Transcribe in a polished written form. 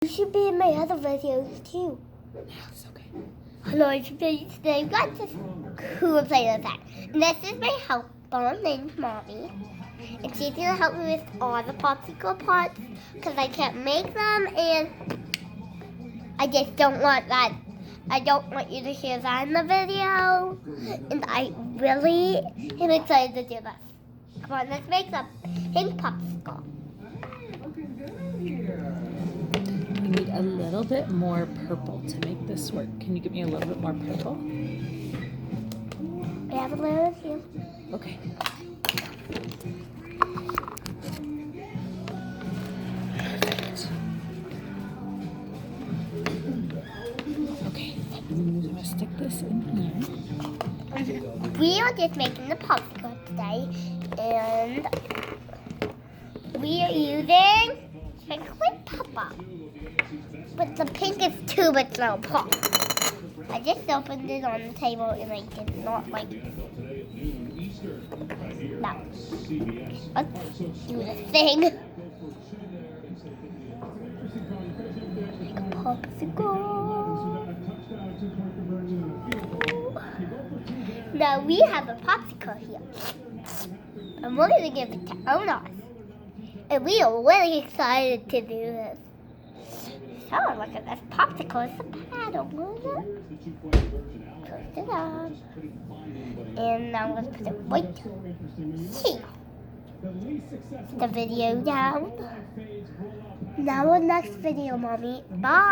You should be in my other videos too. Yes, okay. Hello, today we've got this cool Play-Doh set. And this is my helper named Mommy. And she's gonna help me with all the popsicle parts because I can't make them and I just don't want that. I don't want you to hear that in the video. And I really am excited to do this. Come on, let's make some pink popsicle. We need a little bit more purple to make this work. Can you give me a little bit more purple? I have a little here. Okay. Okay, I'm gonna stick this in here. We are just making the popsicle today, and we are using chocolate pepper. But the pink is too much now pop. I just opened it on the table and I did not like it. Now, let's do the thing. Popsicle. Now we have a popsicle here. And we're going to give it to Onos. And we are really excited to do this. So look at this popsicle. It's a paddle, isn't it? Twist it up. And now let's put it right here. The video down. Now our next video, Mommy. Bye.